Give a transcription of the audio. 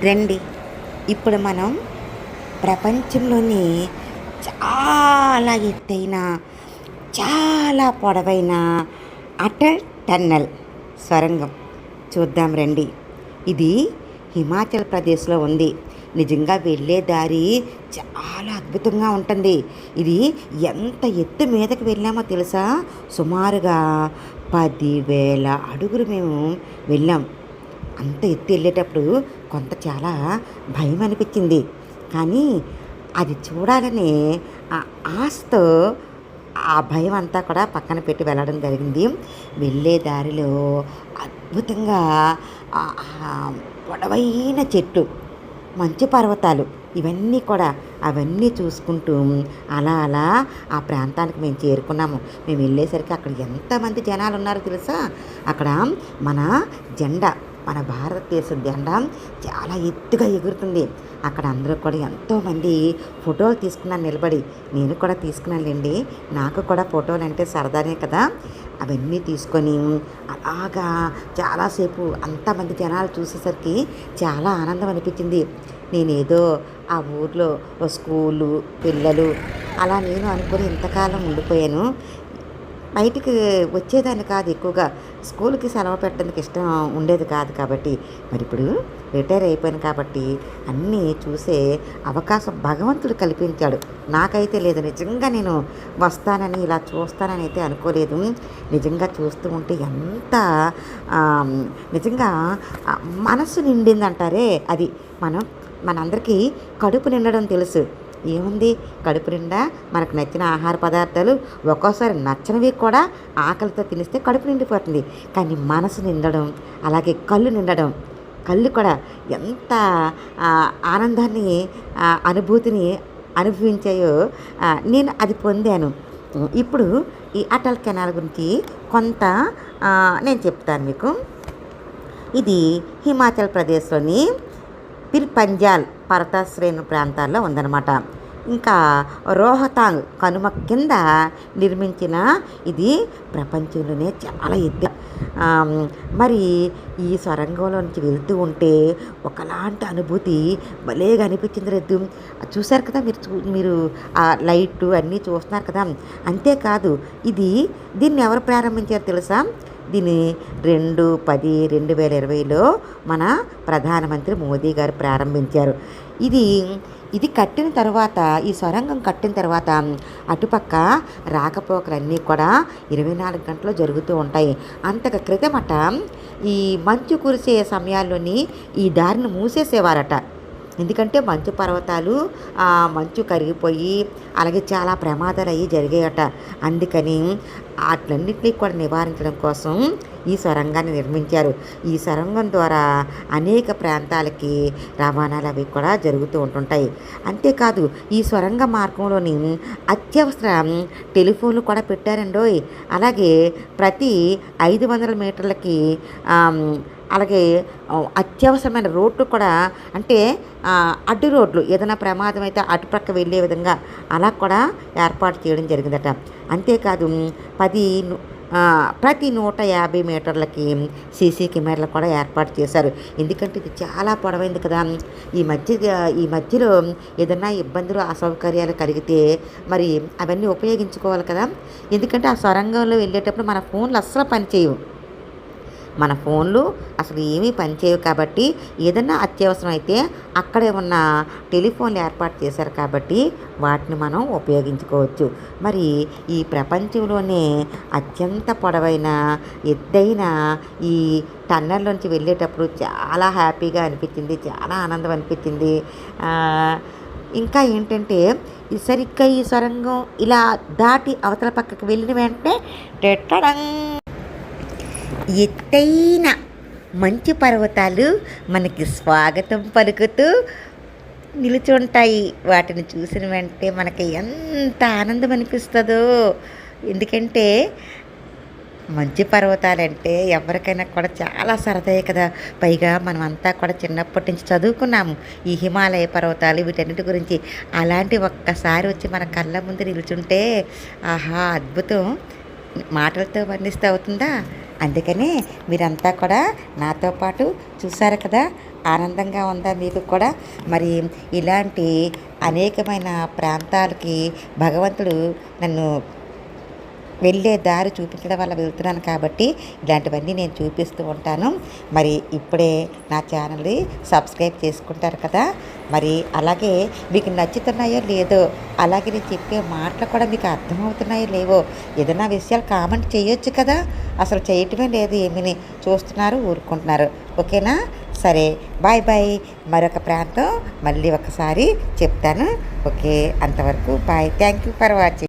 రండి. ఇప్పుడు మనం ప్రపంచంలోని చాలా ఎత్తైన, చాలా పొడవైన అటల్ టన్నెల్ సొరంగం చూద్దాం రండి. ఇది హిమాచల్ ప్రదేశ్లో ఉంది. నిజంగా వెళ్ళే దారి చాలా అద్భుతంగా ఉంటుంది. ఇది ఎంత ఎత్తు మీదకి వెళ్ళామో తెలుసా? సుమారుగా 10,000 అడుగులు మేము వెళ్ళాం. అంత ఎత్తు వెళ్ళేటప్పుడు చాలా భయం అనిపించింది. కానీ అది చూడాలని ఆ ఆశతో ఆ భయం అంతా కూడా పక్కన పెట్టి వెళ్ళడం జరిగింది. వెళ్ళే దారిలో అద్భుతంగా పొడవైన చెట్టు, మంచు పర్వతాలు, ఇవన్నీ కూడా అవన్నీ చూసుకుంటూ అలా అలా ఆ ప్రాంతానికి మేము చేరుకున్నాము. మేము వెళ్ళేసరికి అక్కడ ఎంతమంది జనాలు ఉన్నారో తెలుసా? అక్కడ మన జెండా, మన భారతదేశ జెండా చాలా ఎత్తుగా ఎగురుతుంది. అక్కడ అందరూ కూడా ఎంతోమంది ఫోటోలు తీసుకున్నాను నిలబడి. నేను కూడా తీసుకున్నానులేండి. నాకు కూడా ఫోటోలు అంటే సరదానే కదా. అవన్నీ తీసుకొని అలాగా చాలాసేపు అంతమంది జనాలు చూసేసరికి చాలా ఆనందం అనిపించింది. నేనేదో ఆ ఊర్లో స్కూలు పిల్లలు అలా నేను అనుకుని ఇంతకాలం ఉండిపోయాను. బయటికి వచ్చేదాన్ని కాదు, ఎక్కువగా స్కూల్కి సెలవు పెట్టడానికి ఇష్టం ఉండేది కాదు. కాబట్టి మరి ఇప్పుడు రిటైర్ అయిపోయాను కాబట్టి అన్నీ చూసే అవకాశం భగవంతుడు కల్పించాడు. నాకైతే లేదు. నిజంగా నేను వస్తానని ఇలా చూస్తానని అయితే అనుకోలేదు. నిజంగా చూస్తూ ఉంటే ఎంత నిజంగా మనసు నిండిందంటారే, అది మనందరికీ కడుపు నిండడం తెలుసు. ఏముంది, కడుపు నిండా మనకు నచ్చిన ఆహార పదార్థాలు, ఒక్కోసారి నచ్చనివి కూడా ఆకలితో తినిస్తే కడుపు నిండిపోతుంది. కానీ మనసు నిండడం, అలాగే కళ్ళు నిండడం, కళ్ళు కూడా ఎంత ఆనందాన్ని అనుభూతిని అనుభవించాయో నేను అది పొందాను. ఇప్పుడు ఈ అటల్ కెనాల్ గురించి కొంత నేను చెప్తాను మీకు. ఇది హిమాచల్ ప్రదేశ్లోని పిర్పంజాల్ పర్వత శ్రేణి ప్రాంతాల్లో ఉందన్నమాట. ఇంకా రోహతాంగ్ కనుమ కింద నిర్మించిన ఇది ప్రపంచంలోనే చాలా ఎత్తు. మరి ఈ సొరంగంలో నుంచి వెళ్తూ ఉంటే ఒకలాంటి అనుభూతి భలేగా అనిపించింది. రేపు చూశారు కదా మీరు ఆ లైట్ అన్నీ చూస్తున్నారు కదా. అంతేకాదు దీన్ని ఎవరు ప్రారంభించారో తెలుసా? దీన్ని 2020లో మన ప్రధానమంత్రి మోదీ గారు ప్రారంభించారు. ఇది కట్టిన తర్వాత, ఈ సొరంగం కట్టిన తర్వాత అటుపక్క రాకపోకలన్నీ కూడా 24 గంటలు జరుగుతూ ఉంటాయి. అంతకు క్రితమట ఈ మంచు కురిసే సమయాల్లోని ఈ దారిని మూసేసేవారట. ఎందుకంటే మంచు పర్వతాలు మంచు కరిగిపోయి అలాగే చాలా ప్రమాదాలు అయ్యి జరిగాయట. అందుకని వాటిలన్నింటినీ కూడా నివారించడం కోసం ఈ సొరంగాన్ని నిర్మించారు. ఈ సొరంగం ద్వారా అనేక ప్రాంతాలకి రవాణాలు అవి కూడా జరుగుతూ ఉంటుంటాయి. అంతేకాదు ఈ సొరంగ మార్గంలోని అత్యవసర టెలిఫోన్లు కూడా పెట్టారండోయ్. అలాగే ప్రతి 500 మీటర్లకి అలాగే అత్యవసరమైన రోడ్లు కూడా, అంటే అడ్డు రోడ్లు, ఏదైనా ప్రమాదం అయితే అటుపక్క వెళ్ళే విధంగా అలా కూడా ఏర్పాటు చేయడం జరిగిందట. అంతేకాదు ప్రతి 150 మీటర్లకి సీసీ కెమెరాలు కూడా ఏర్పాటు చేశారు. ఎందుకంటే ఇది చాలా పొడవైంది కదా. ఈ మధ్యలో ఏదైనా ఇబ్బందులు అసౌకర్యాలు కలిగితే మరి అవన్నీ ఉపయోగించుకోవాలి కదా. ఎందుకంటే ఆ సొరంగంలో వెళ్ళేటప్పుడు మన ఫోన్లు అస్సలు పనిచేయవు. మన ఫోన్లు అసలు ఏమీ పనిచేయవు. కాబట్టి ఏదన్నా అత్యవసరం అయితే అక్కడే ఉన్న టెలిఫోన్లు ఏర్పాటు చేశారు కాబట్టి వాటిని మనం ఉపయోగించుకోవచ్చు. మరి ఈ ప్రపంచంలోనే అత్యంత పొడవైన ఎత్తైన ఈ టన్నెల్లోంచి వెళ్ళేటప్పుడు చాలా హ్యాపీగా అనిపించింది, చాలా ఆనందం అనిపించింది. ఇంకా ఏంటంటే సరిగ్గా ఈ సొరంగం ఇలా దాటి అవతల పక్కకి వెళ్ళిన వెంటనే ఎత్తైన మంచు పర్వతాలు మనకి స్వాగతం పలుకుతూ నిలుచుంటాయి. వాటిని చూసిన వెంటనే మనకి ఎంత ఆనందం అనిపిస్తుందో. ఎందుకంటే మంచు పర్వతాలంటే ఎవరికైనా కూడా చాలా సరదాయే కదా. పైగా మనం అంతా కూడా చిన్నప్పటి నుంచి చదువుకున్నాము ఈ హిమాలయ పర్వతాలు వీటన్నిటి గురించి. అలాంటి ఒక్కసారి వచ్చి మన కళ్ళ ముందు నిలుచుంటే ఆహా అద్భుతం, మాటలతో వర్ణిస్తే అవుతుందా? అందుకనే మీరంతా కూడా నాతో పాటు చూసారు కదా ఆనందంగా ఉందా మీకు కూడా? మరి ఇలాంటి అనేకమైన ప్రాంతాలకి భగవంతుడు నన్ను వెళ్ళే దారి చూపించడం వల్ల వెళ్తున్నాను కాబట్టి ఇలాంటివన్నీ నేను చూపిస్తూ ఉంటాను. మరి ఇప్పుడే నా ఛానల్ని సబ్స్క్రైబ్ చేసుకుంటారు కదా. మరి అలాగే మీకు నచ్చుతున్నాయో లేదో, అలాగే నేను చెప్పే మాటలు కూడా మీకు అర్థమవుతున్నాయో లేవో ఏదైనా విషయాలు కామెంట్ చేయొచ్చు కదా. అసలు చేయటమే లేదు, ఏమీని చూస్తున్నారు, ఊరుకుంటున్నారు. ఓకేనా? సరే, బాయ్ బాయ్. మరొక ప్రాంతం మళ్ళీ ఒకసారి చెప్తాను. ఓకే, అంతవరకు bye. Thank you for watching.